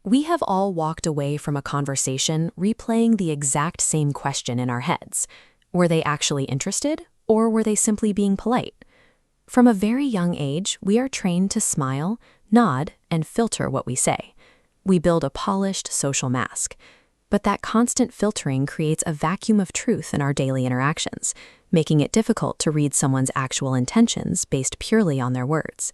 We have all walked away from a conversation replaying the exact same question in our heads. Were they actually interested, or were they simply being polite? From a very young age, we are trained to smile, nod, and filter what we say. We build a polished social mask. But that constant filtering creates a vacuum of truth in our daily interactions, making it difficult to read someone's actual intentions based purely on their words.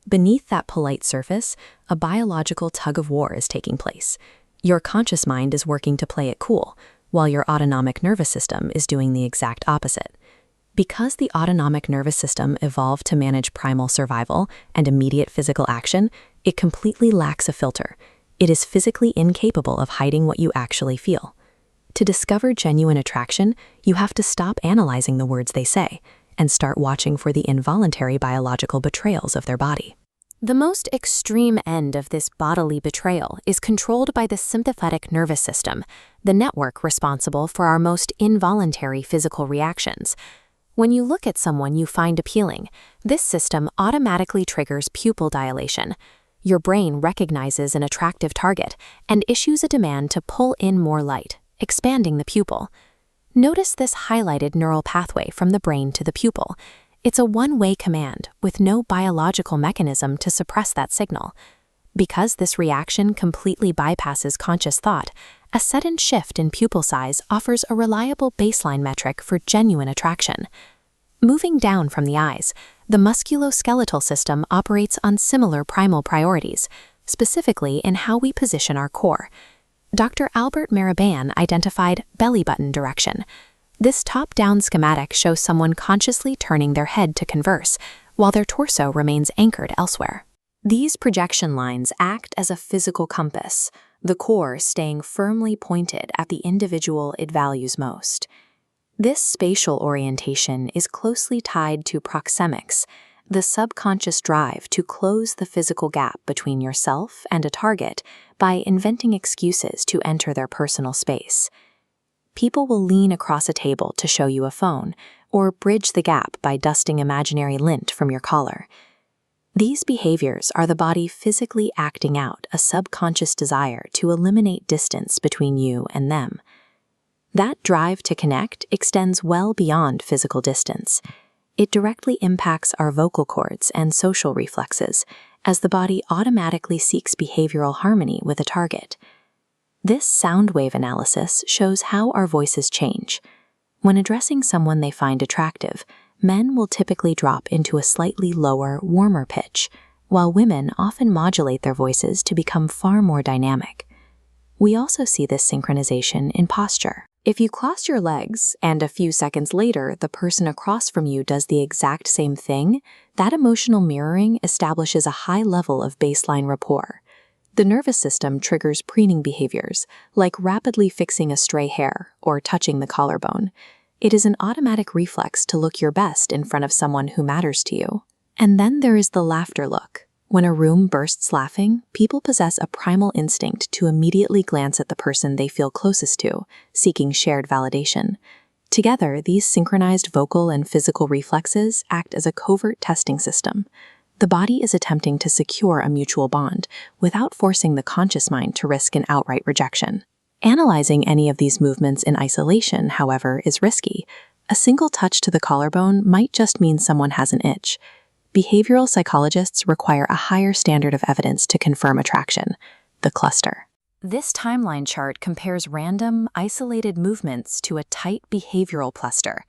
Beneath that polite surface, a biological tug-of-war is taking place. Your conscious mind is working to play it cool, while your autonomic nervous system is doing the exact opposite. Because the autonomic nervous system evolved to manage primal survival and immediate physical action, it completely lacks a filter. It is physically incapable of hiding what you actually feel. To discover genuine attraction, you have to stop analyzing the words they say and start watching for the involuntary biological betrayals of their body. The most extreme end of this bodily betrayal is controlled by the sympathetic nervous system, the network responsible for our most involuntary physical reactions. When you look at someone you find appealing, this system automatically triggers pupil dilation. Your brain recognizes an attractive target and issues a demand to pull in more light, expanding the pupil. Notice this highlighted neural pathway from the brain to the pupil. It's a one-way command with no biological mechanism to suppress that signal. Because this reaction completely bypasses conscious thought, a sudden shift in pupil size offers a reliable baseline metric for genuine attraction. Moving down from the eyes, the musculoskeletal system operates on similar primal priorities, specifically in how we position our core. Dr. Albert Maraban identified belly button direction. This top-down schematic shows someone consciously turning their head to converse, while their torso remains anchored elsewhere. These projection lines act as a physical compass, the core staying firmly pointed at the individual it values most. This spatial orientation is closely tied to proxemics, the subconscious drive to close the physical gap between yourself and a target by inventing excuses to enter their personal space. People will lean across a table to show you a phone, or bridge the gap by dusting imaginary lint from your collar. These behaviors are the body physically acting out a subconscious desire to eliminate distance between you and them. That drive to connect extends well beyond physical distance. It directly impacts our vocal cords and social reflexes, as the body automatically seeks behavioral harmony with a target. This sound wave analysis shows how our voices change. When addressing someone they find attractive, men will typically drop into a slightly lower, warmer pitch, while women often modulate their voices to become far more dynamic. We also see this synchronization in posture. If you cross your legs, and a few seconds later the person across from you does the exact same thing, that emotional mirroring establishes a high level of baseline rapport. The nervous system triggers preening behaviors, like rapidly fixing a stray hair or touching the collarbone. It is an automatic reflex to look your best in front of someone who matters to you. And then there is the laughter look. When a room bursts laughing, people possess a primal instinct to immediately glance at the person they feel closest to, seeking shared validation. Together, these synchronized vocal and physical reflexes act as a covert testing system. The body is attempting to secure a mutual bond without forcing the conscious mind to risk an outright rejection. Analyzing any of these movements in isolation, however, is risky. A single touch to the collarbone might just mean someone has an itch. Behavioral psychologists require a higher standard of evidence to confirm attraction, the cluster. This timeline chart compares random, isolated movements to a tight behavioral cluster.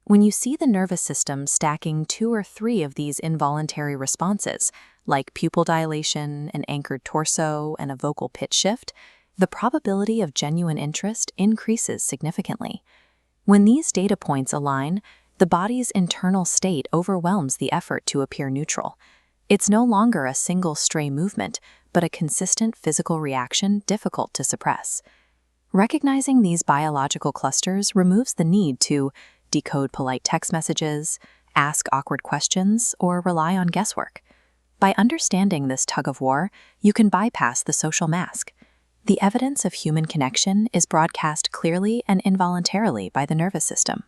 When you see the nervous system stacking 2 or 3 of these involuntary responses, like pupil dilation, an anchored torso, and a vocal pitch shift, the probability of genuine interest increases significantly. When these data points align, the body's internal state overwhelms the effort to appear neutral. It's no longer a single stray movement, but a consistent physical reaction difficult to suppress. Recognizing these biological clusters removes the need to decode polite text messages, ask awkward questions, or rely on guesswork. By understanding this tug-of-war, you can bypass the social mask. The evidence of human connection is broadcast clearly and involuntarily by the nervous system.